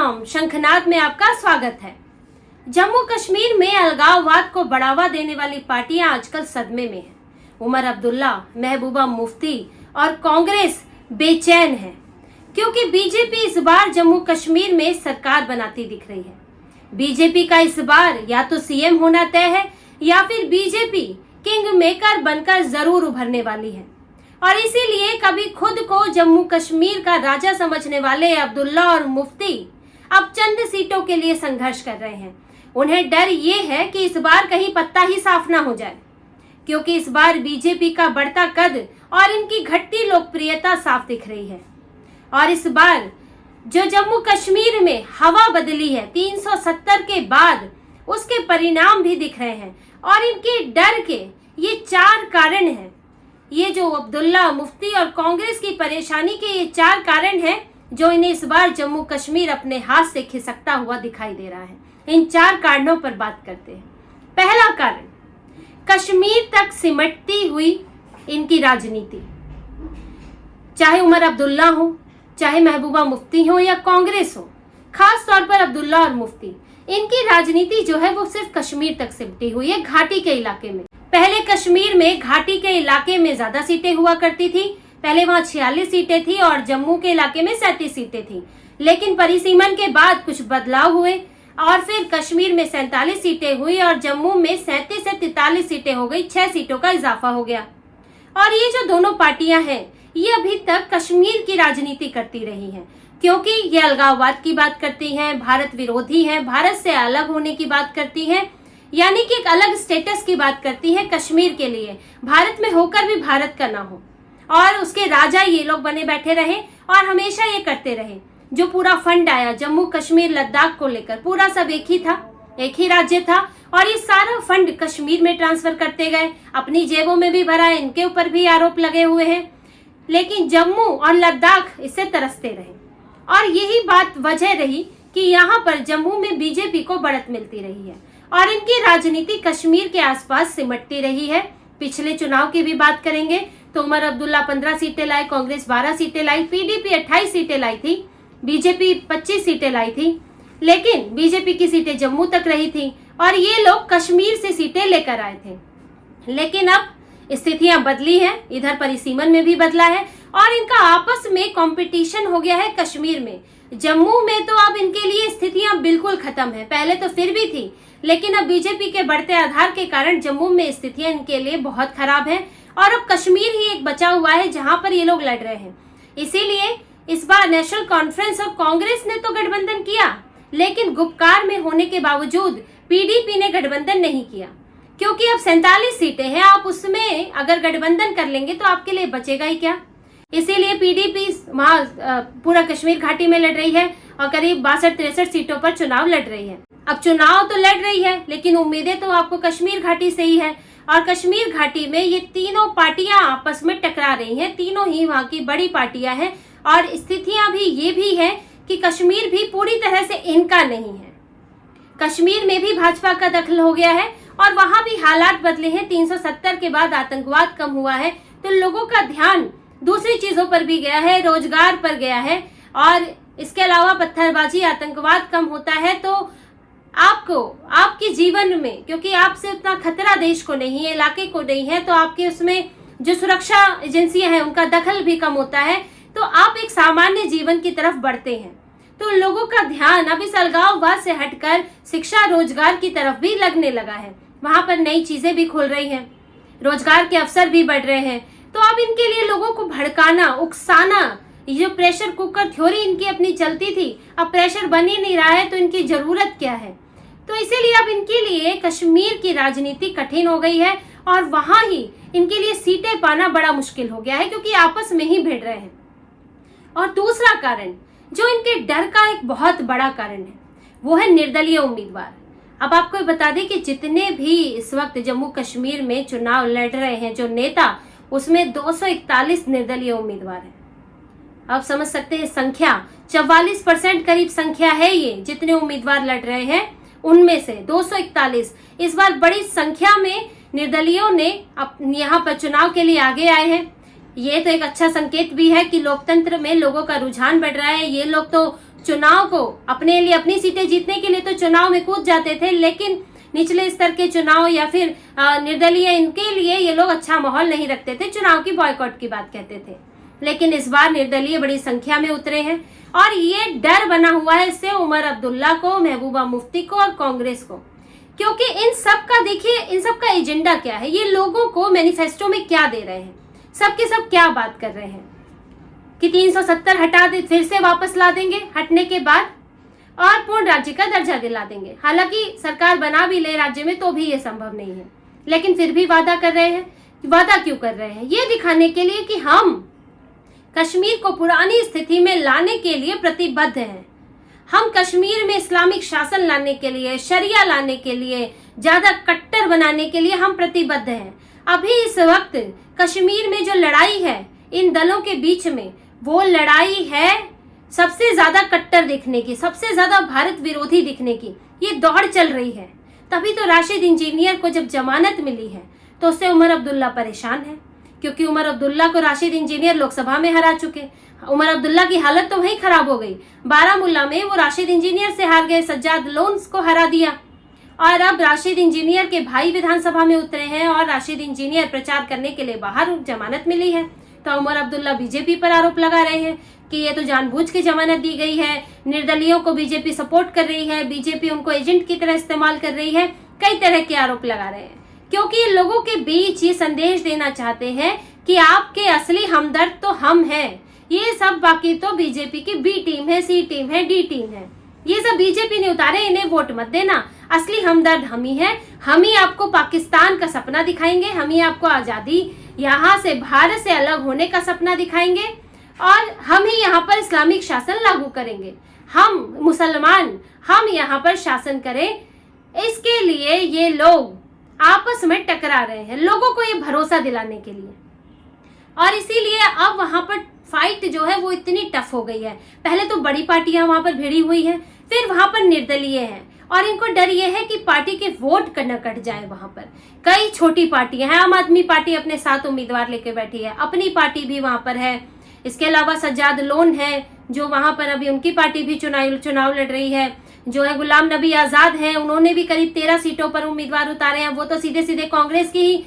शंखनाद में आपका स्वागत है। जम्मू कश्मीर में अलगाववाद को बढ़ावा देने वाली पार्टियां आजकल सदमे में हैं। उमर अब्दुल्ला, महबूबा मुफ्ती और कांग्रेस बेचैन है क्योंकि बीजेपी इस बार जम्मू कश्मीर में सरकार बनाती दिख रही है। बीजेपी का इस बार या तो सीएम होना तय है या फिर बीजेपी किंग मेकर बनकर जरूर उभरने वाली है। और इसीलिए कभी खुद को जम्मू कश्मीर का राजा समझने वाले अब्दुल्ला और मुफ्ती अब चंद सीटों के लिए संघर्ष कर रहे हैं। उन्हें डर ये है कि इस बार कहीं पत्ता ही साफ ना हो जाए, क्योंकि इस बार बीजेपी का बढ़ता कद और इनकी घटती लोकप्रियता साफ दिख रही है। और इस बार जो जम्मू कश्मीर में हवा बदली है 370 के बाद, उसके परिणाम भी दिख रहे हैं। और इनके डर के ये 4 कारण हैं। ये जो अब्दुल्ला, मुफ्ती और कांग्रेस की परेशानी के ये 4 कारण हैं जो इन्हें इस बार जम्मू कश्मीर अपने हाथ से खिसकता हुआ दिखाई दे रहा है। इन 4 कारणों पर बात करते हैं। पहला कारण, कश्मीर तक सिमटती हुई इनकी राजनीति। चाहे उमर अब्दुल्ला हो, चाहे महबूबा मुफ्ती हो या कांग्रेस हो, खास तौर पर अब्दुल्ला और मुफ्ती, इनकी राजनीति जो है वो सिर्फ कश्मीर तक सिमटी हुई है, घाटी के इलाके में। पहले कश्मीर में घाटी के इलाके में ज्यादा सीटें हुआ करती थी। पहले वहां 46 सीटें थी और जम्मू के इलाके में 37 सीटें थी। लेकिन परिसीमन के बाद कुछ बदलाव हुए और फिर कश्मीर में 47 सीटें हुई और जम्मू में 37 से 43 सीटें हो गई। 6 सीटों का इजाफा हो गया। और ये जो दोनों पार्टियां हैं ये अभी तक कश्मीर की राजनीति करती रही हैं, क्योंकि ये अलगाववाद की बात करती हैं, भारत विरोधी हैं, भारत से अलग होने की बात करती हैं, यानी कि एक अलग स्टेटस की बात करती है कश्मीर के लिए, भारत में होकर भी भारत का ना हो। और उसके राजा ये लोग बने बैठे रहे और हमेशा ये करते रहे। जो पूरा फंड आया जम्मू कश्मीर लद्दाख को लेकर, पूरा सब एक ही था, एक ही राज्य था और ये सारा फंड कश्मीर में ट्रांसफर करते गए, अपनी जेबों में भी भरा, इनके ऊपर भी आरोप लगे हुए हैं। लेकिन जम्मू और लद्दाख इससे तरसते रहे और यही बात वजह रही कि यहाँ पर जम्मू में बीजेपी को बढ़त मिलती रही है और इनकी राजनीति कश्मीर के आसपास सिमटती रही है। पिछले चुनाव की भी बात करेंगे तो उमर अब्दुल्ला 15 सीटें लाए, कांग्रेस 12 सीटें लाई, पीडीपी 28 सीटें लाई थी, बीजेपी 25 सीटें लाई थी। लेकिन बीजेपी की सीटें जम्मू तक रही थी और ये लोग कश्मीर से सीटें लेकर आए थे। लेकिन अब स्थितियां बदली हैं, इधर परिसीमन में भी बदला है और इनका आपस में कंपटीशन हो गया है कश्मीर में। जम्मू में तो अब इनके लिए स्थितियां बिल्कुल खत्म है, पहले तो फिर भी थी, लेकिन अब बीजेपी के बढ़ते आधार के कारण जम्मू में स्थितियां इनके लिए बहुत खराब है और अब कश्मीर ही एक बचा हुआ है जहां पर ये लोग लड़ रहे हैं। इसीलिए इस बार नेशनल कॉन्फ्रेंस और कांग्रेस ने तो गठबंधन किया, लेकिन गुपकार में होने के बावजूद पीडीपी ने गठबंधन नहीं किया, क्योंकि अब 47 सीटें हैं। आप उसमें अगर गठबंधन कर लेंगे तो आपके लिए बचेगा ही क्या। इसीलिए पीडीपी वहां पूरा कश्मीर घाटी में लड़ रही है और करीब 62-63 सीटों पर चुनाव लड़ रही है। अब चुनाव तो लड़ रही है, लेकिन उम्मीदें तो आपको कश्मीर घाटी से ही है और कश्मीर घाटी में ये तीनों पार्टियां आपस में टकरा रही हैं। तीनों ही वहां की बड़ी पार्टियां हैं और स्थितियां भी ये भी है कि कश्मीर भी पूरी तरह से इनका नहीं है। कश्मीर में भी भाजपा का दखल हो गया है और वहां भी हालात बदले हैं। 370 के बाद आतंकवाद कम हुआ है तो लोगों का ध्यान दूसरी चीजों पर भी गया है, रोजगार पर गया है। और इसके अलावा पत्थरबाजी, आतंकवाद कम होता है तो आपको आपके जीवन में, क्योंकि आपसे उतना खतरा देश को नहीं है, इलाके को नहीं है, तो आपके उसमें जो सुरक्षा एजेंसियां हैं उनका दखल भी कम होता है, तो आप एक सामान्य जीवन की तरफ बढ़ते हैं। तो लोगों का ध्यान अब इस अलगाववाद से हटकर शिक्षा, रोजगार की तरफ भी लगने लगा है। वहां पर नई चीजें भी खुल रही हैं, रोजगार के अवसर भी बढ़ रहे हैं। तो अब इनके लिए लोगों को भड़काना, उकसाना, ये जो प्रेशर कुकर थ्योरी इनकी अपनी चलती थी, अब प्रेशर बन ही नहीं रहा है तो इनकी जरूरत क्या है। तो इसीलिए अब इनके लिए कश्मीर की राजनीति कठिन हो गई है और वहां ही इनके लिए सीटें पाना बड़ा मुश्किल हो गया है, क्योंकि आपस में ही भिड़ रहे हैं। और दूसरा कारण जो इनके डर का एक बहुत बड़ा कारण है वो है निर्दलीय उम्मीदवार। अब आपको बता दें कि जितने भी इस वक्त जम्मू कश्मीर में चुनाव लड़ रहे हैं जो नेता, उसमें 241 निर्दलीय उम्मीदवार हैं। आप समझ सकते हैं संख्या, 44% करीब संख्या है ये, जितने उम्मीदवार लड़ रहे हैं उनमें से 241 इस बार बड़ी संख्या में निर्दलीयों ने यहाँ पर चुनाव के लिए आगे आए हैं। ये तो एक अच्छा संकेत भी है कि लोकतंत्र में लोगों का रुझान बढ़ रहा है। ये लोग तो चुनाव को अपने लिए, अपनी सीटें जीतने के लिए तो चुनाव में कूद जाते थे, लेकिन निचले स्तर के चुनाव या फिर निर्दलीय, इनके लिए ये लोग अच्छा माहौल नहीं रखते थे, चुनाव की बॉयकॉट की बात कहते थे। लेकिन इस बार निर्दलीय बड़ी संख्या में उतरे हैं और ये डर बना हुआ है इससे उमर अब्दुल्ला को, महबूबा मुफ्ती को और कांग्रेस को, क्योंकि इन सब का देखिए, इन सब का एजेंडा क्या है, ये लोगों को मैनिफेस्टो में क्या दे रहे हैं, सबके सब क्या बात कर रहे हैं कि 370 हटा दे, फिर से वापस ला देंगे हटने के बाद, और पूर्ण राज्य का दर्जा दिला देंगे। हालांकि सरकार बना भी ले राज्य में तो भी ये संभव नहीं है, लेकिन फिर भी वादा कर रहे हैं। वादा क्यों कर रहे हैं? ये दिखाने के लिए कि हम कश्मीर को पुरानी स्थिति में लाने के लिए प्रतिबद्ध हैं। हम कश्मीर में इस्लामिक शासन लाने के लिए, शरिया लाने के लिए, ज्यादा कट्टर बनाने के लिए हम प्रतिबद्ध हैं। अभी इस वक्त कश्मीर में जो लड़ाई है इन दलों के बीच में, वो लड़ाई है सबसे ज्यादा कट्टर दिखने की, सबसे ज्यादा भारत विरोधी दिखने की। ये दौड़ चल रही है। तभी तो राशिद इंजीनियर को जब जमानत मिली है तो उससे उमर अब्दुल्ला परेशान है, क्योंकि उमर अब्दुल्ला को राशिद इंजीनियर लोकसभा में हरा चुके। उमर अब्दुल्ला की हालत तो वहीं खराब हो गई, बारामूला में वो राशिद इंजीनियर से हार गए, सज्जाद लोन्स को हरा दिया, और अब राशिद इंजीनियर के भाई विधानसभा में उतरे हैं और राशिद इंजीनियर प्रचार करने के लिए बाहर जमानत मिली है। तो उमर अब्दुल्ला बीजेपी पर आरोप लगा रहे हैं कि ये तो जानबूझ के जमानत दी गई है, निर्दलियों को बीजेपी सपोर्ट कर रही है, बीजेपी उनको एजेंट की तरह इस्तेमाल कर रही है, कई तरह के आरोप लगा रहे हैं, क्योंकि लोगों के बीच ये संदेश देना चाहते हैं कि आपके असली हमदर्द तो हम हैं, ये सब बाकी तो बीजेपी की बी टीम है, सी टीम है, डी टीम है, ये सब बीजेपी ने उतारे, इन्हें वोट मत देना, असली हमदर्द हम ही है, हम ही आपको पाकिस्तान का सपना दिखाएंगे, हम ही आपको आजादी, यहाँ से भारत से अलग होने का सपना दिखाएंगे, और हम ही यहाँ पर इस्लामिक शासन लागू करेंगे, हम मुसलमान, हम यहाँ पर शासन करें। इसके लिए ये लोग आपस में टकरा रहे हैं, लोगों को ये भरोसा दिलाने के लिए, और इसीलिए अब वहां पर फाइट जो है वो इतनी टफ हो गई है। पहले तो बड़ी पार्टियां वहां पर भिड़ी हुई हैं, फिर वहां पर निर्दलीय हैं, और इनको डर ये है कि पार्टी के वोट न कट जाए। वहां पर कई छोटी पार्टियां हैं, आम आदमी पार्टी अपने 7 उम्मीदवार लेके बैठी है, अपनी पार्टी भी वहां पर है, इसके अलावा सज्जाद लोन है जो वहां पर अभी उनकी पार्टी भी चुनाव लड़ रही है, जो है गुलाम नबी आजाद हैं, उन्होंने भी करीब 13 सीटों पर उम्मीदवार उतारे हैं। वो तो सीधे सीधे कांग्रेस की ही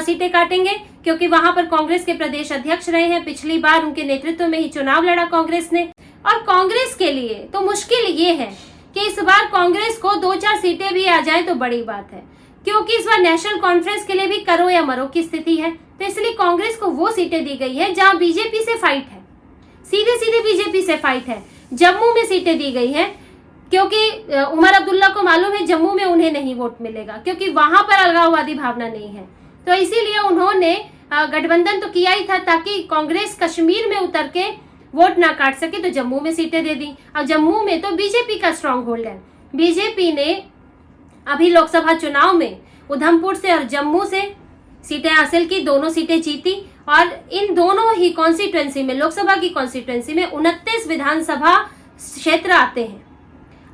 सीटें काटेंगे, क्योंकि वहां पर कांग्रेस के प्रदेश अध्यक्ष रहे हैं, पिछली बार उनके नेतृत्व में ही चुनाव लड़ा कांग्रेस ने। और कांग्रेस के लिए तो मुश्किल ये है कि इस बार कांग्रेस को 2-4 सीटें भी आ जाए तो बड़ी बात है, क्योंकि इस बार नेशनल कॉन्फ्रेंस के लिए भी करो या मरो की स्थिति है। तो इसलिए कांग्रेस को वो सीटें दी गई है जहां बीजेपी से फाइट है, सीधे सीधे बीजेपी से फाइट है। जम्मू में सीटें दी गई हैं, क्योंकि उमर अब्दुल्ला को मालूम है जम्मू में उन्हें नहीं वोट मिलेगा, क्योंकि वहां पर अलगाववादी भावना नहीं है। तो इसीलिए उन्होंने गठबंधन तो किया ही था ताकि कांग्रेस कश्मीर में उतर के वोट ना काट सके, तो जम्मू में सीटें दे दी। अब जम्मू में तो बीजेपी का स्ट्रांग होल्ड है। बीजेपी ने अभी लोकसभा चुनाव में उधमपुर से और जम्मू से सीटें हासिल की, दोनों सीटें जीती, और इन दोनों ही कॉन्स्टिट्यूएंसी में, लोकसभा की कॉन्स्टिट्यूएंसी में 29 विधानसभा क्षेत्र आते हैं।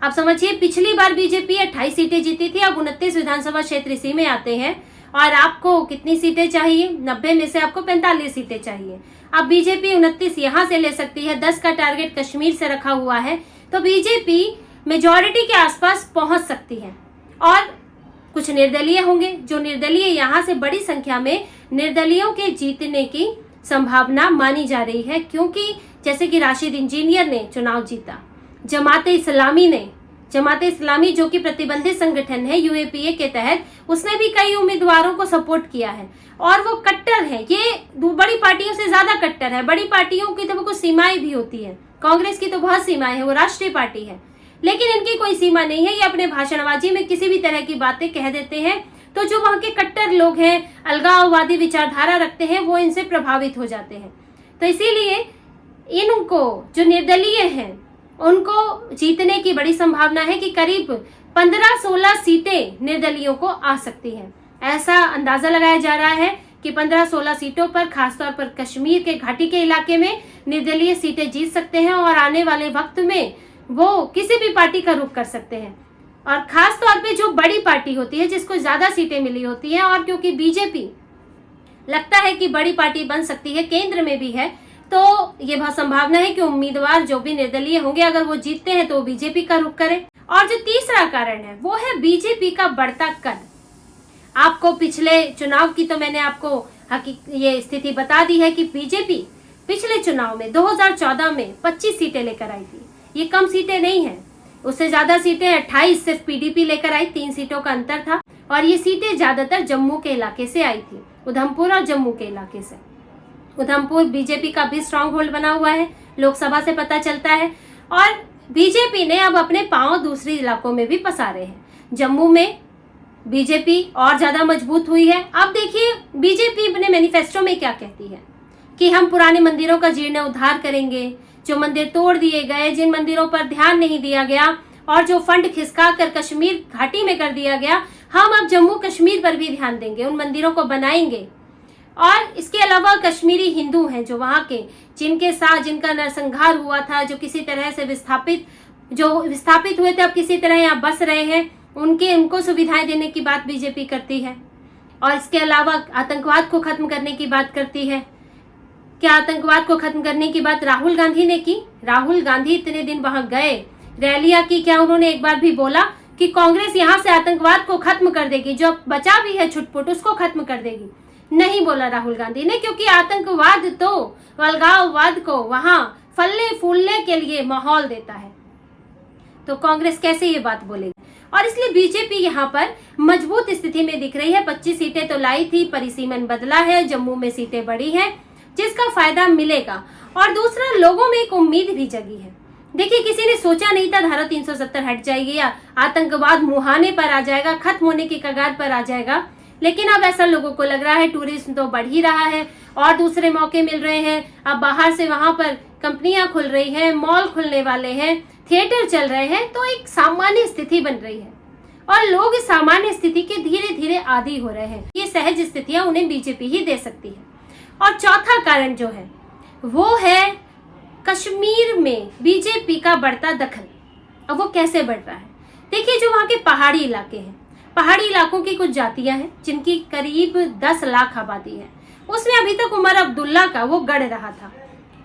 अब समझिए, पिछली बार बीजेपी 28 सीटें जीती थी, अब 29 विधानसभा क्षेत्र इसी में आते हैं। और आपको कितनी सीटें चाहिए? 90 में से आपको 45 सीटें चाहिए। अब बीजेपी 29 यहाँ से ले सकती है, 10 का टारगेट कश्मीर से रखा हुआ है, तो बीजेपी मेजॉरिटी के आसपास पहुंच सकती है। और कुछ निर्दलीय होंगे, जो निर्दलीय यहाँ से बड़ी संख्या में निर्दलियों के जीतने की संभावना मानी जा रही है, क्योंकि जैसे कि राशिद इंजीनियर ने चुनाव जीता, जमाते इस्लामी जो कि प्रतिबंधित संगठन है यूएपीए के तहत, उसने भी कई उम्मीदवारों को सपोर्ट किया है, और वो कट्टर है, ये बड़ी पार्टियों से ज्यादा कट्टर है। बड़ी पार्टियों की तो कुछ सीमाएं भी होती है, कांग्रेस की तो बहुत सीमाएं है, वो राष्ट्रीय पार्टी है, लेकिन इनकी कोई सीमा नहीं है। ये अपने भाषणबाजी में किसी भी तरह की बातें कह देते हैं, तो जो वहां के कट्टर लोग हैं, अलगाववादी विचारधारा रखते हैं, वो इनसे प्रभावित हो जाते हैं। तो इसीलिए इनको, जो निर्दलीय हैं, उनको जीतने की बड़ी संभावना है कि करीब 15-16 सीटें निर्दलियों को आ सकती हैं। ऐसा अंदाजा लगाया जा रहा है कि 15-16 सीटों पर, खासतौर पर कश्मीर के घाटी के इलाके में निर्दलीय सीटें जीत सकते हैं, और आने वाले वक्त में वो किसी भी पार्टी का रुख कर सकते हैं। और खास तौर पे जो बड़ी पार्टी होती है, जिसको ज्यादा सीटें मिली होती हैं, और क्योंकि बीजेपी लगता है कि बड़ी पार्टी बन सकती है, केंद्र में भी है, तो ये बहुत संभावना है कि उम्मीदवार जो भी निर्दलीय होंगे, अगर वो जीतते हैं तो बीजेपी का रुख करें। और जो तीसरा कारण है वो है बीजेपी का बढ़ता कद। आपको पिछले चुनाव की तो मैंने आपको ये स्थिति बता दी है कि बीजेपी पिछले चुनाव में 2014 में 25 सीटें लेकर आई थी। ये कम सीटें नहीं है, उससे ज्यादा सीटें 28 सिर्फ पीडीपी लेकर आई, 3 सीटों का अंतर था। और ये सीटें ज्यादातर जम्मू के इलाके से आई थी, उधमपुर और जम्मू के इलाके से। उधमपुर बीजेपी का भी स्ट्रांग होल्ड बना हुआ है, लोकसभा से पता चलता है। और बीजेपी ने अब अपने पांव दूसरे इलाकों में भी पसारे हैं। जम्मू में बीजेपी और ज्यादा मजबूत हुई है। अब देखिए बीजेपी अपने मैनिफेस्टो में क्या कहती है कि हम पुराने मंदिरों का जीर्णोद्धार करेंगे, जो मंदिर तोड़ दिए गए, जिन मंदिरों पर ध्यान नहीं दिया गया और जो फंड खिसका कर कश्मीर घाटी में कर दिया गया, हम अब जम्मू कश्मीर पर भी ध्यान देंगे, उन मंदिरों को बनाएंगे। और इसके अलावा कश्मीरी हिंदू हैं जो वहां के, जिनके साथ जिनका नरसंहार हुआ था, जो किसी तरह से विस्थापित हुए थे, अब किसी तरह यहाँ बस रहे हैं, उनको सुविधाएं देने की बात बीजेपी करती है। और इसके अलावा आतंकवाद को खत्म करने की बात करती है। क्या आतंकवाद को खत्म करने की बात राहुल गांधी ने की? राहुल गांधी इतने दिन वहां गए, रैलियां की, क्या उन्होंने एक बार भी बोला कि कांग्रेस यहां से आतंकवाद को खत्म कर देगी, जो बचा भी है छुटपुट उसको खत्म कर देगी? नहीं बोला राहुल गांधी ने, क्योंकि आतंकवाद तो अलगाववाद को वहां फलने फूलने के लिए माहौल देता है। तो कांग्रेस कैसे ये बात बोलेगी? और इसलिए बीजेपी यहाँ पर मजबूत स्थिति में दिख रही है। 25 सीटें तो लाई थी, परिसीमन बदला है, जम्मू में सीटें बढ़ी हैं, जिसका फायदा मिलेगा। और दूसरा, लोगों में एक उम्मीद भी जगी है। देखिए, किसी ने सोचा नहीं था धारा 370 हट जाएगी या आतंकवाद मुहाने पर आ जाएगा, खत्म होने की कगार पर आ जाएगा। लेकिन अब ऐसा लोगों को लग रहा है, टूरिज्म तो बढ़ ही रहा है और दूसरे मौके मिल रहे हैं। अब बाहर से वहां पर कंपनियां खुल रही हैं, मॉल खुलने वाले हैं, थिएटर चल रहे हैं, तो एक सामान्य स्थिति बन रही है और लोग इस सामान्य स्थिति के धीरे धीरे आदी हो रहे हैं। ये सहज स्थितियां उन्हें बीजेपी ही दे सकती है। और चौथा कारण जो है वो है कश्मीर में बीजेपी का बढ़ता दखल। अब वो कैसे बढ़ रहा है? देखिए, जो वहाँ के पहाड़ी इलाके हैं, पहाड़ी इलाकों की कुछ जातियां हैं जिनकी करीब 10 लाख आबादी है, उसमें अभी तक उमर अब्दुल्ला का वो गढ़ रहा था।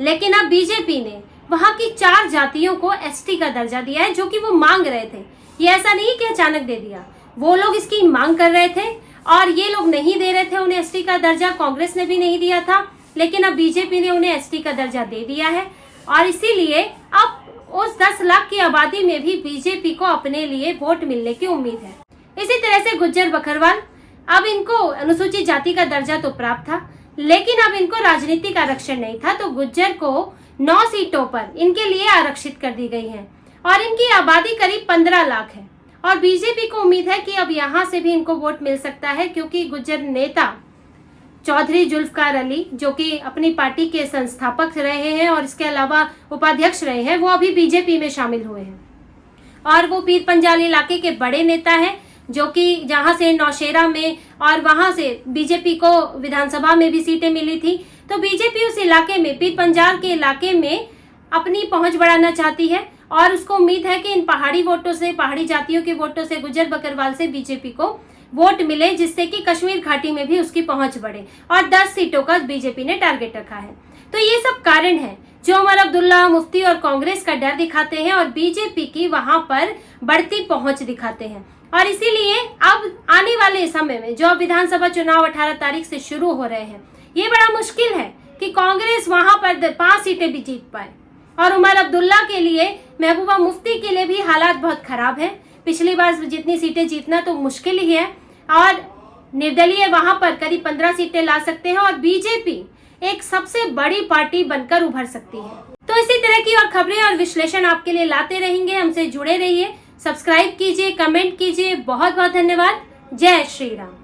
लेकिन अब बीजेपी ने वहाँ की 4 जातियों को एसटी का दर्जा दिया है, जो कि वो मांग रहे थे। ये ऐसा नहीं कि अचानक दे दिया, वो लोग इसकी मांग कर रहे थे और ये लोग नहीं दे रहे थे उन्हें एसटी का दर्जा। कांग्रेस ने भी नहीं दिया था, लेकिन अब बीजेपी ने उन्हें एसटी का दर्जा दे दिया है। और इसीलिए अब उस 10 लाख की आबादी में भी बीजेपी को अपने लिए वोट मिलने की उम्मीद है। इसी तरह से गुज्जर बकरवाल, अब इनको अनुसूचित जाति का दर्जा तो प्राप्त था, लेकिन अब इनको राजनीतिक आरक्षण नहीं था, तो गुज्जर को 9 सीटों पर इनके लिए आरक्षित कर दी गई है और इनकी आबादी करीब 15 लाख है। और बीजेपी को उम्मीद है कि अब यहाँ से भी इनको वोट मिल सकता है, क्योंकि गुज्जर नेता चौधरी जुल्फकार अली, जो कि अपनी पार्टी के संस्थापक रहे हैं और इसके अलावा उपाध्यक्ष रहे हैं, वो अभी बीजेपी में शामिल हुए हैं। और वो पीर पंजाल इलाके के बड़े नेता हैं, जो कि जहां से नौशेरा में और वहां से बीजेपी को विधानसभा में भी सीटें मिली थी, तो बीजेपी उस इलाके में, पीर पंजाल के इलाके में अपनी पहुंच बढ़ाना चाहती है और उसको उम्मीद है कि इन पहाड़ी वोटों से, पहाड़ी जातियों के वोटों से, गुज्जर बकरवाल से बीजेपी को वोट मिले, जिससे कि कश्मीर घाटी में भी उसकी पहुंच बढ़े। और 10 सीटों का बीजेपी ने टारगेट रखा है। तो ये सब कारण है जो उमर अब्दुल्ला, मुफ्ती और कांग्रेस का डर दिखाते हैं और बीजेपी की वहां पर बढ़ती पहुंच दिखाते हैं। और इसीलिए अब आने वाले समय में जो विधानसभा चुनाव 18 तारीख से शुरू हो रहे हैं, ये बड़ा मुश्किल है कि कांग्रेस वहां पर 5 सीटें भी जीत पाए। और उमर अब्दुल्ला के लिए, महबूबा मुफ्ती के लिए भी हालात बहुत खराब है। पिछली बार जितनी सीटें जीतना तो मुश्किल ही है और निर्दलीय वहां पर करीब 15 सीटें ला सकते हैं और बीजेपी एक सबसे बड़ी पार्टी बनकर उभर सकती है। तो इसी तरह की और खबरें और विश्लेषण आपके लिए लाते रहेंगे। हमसे जुड़े रहिए, सब्सक्राइब कीजिए, कमेंट कीजिए। बहुत बहुत धन्यवाद। जय श्री राम।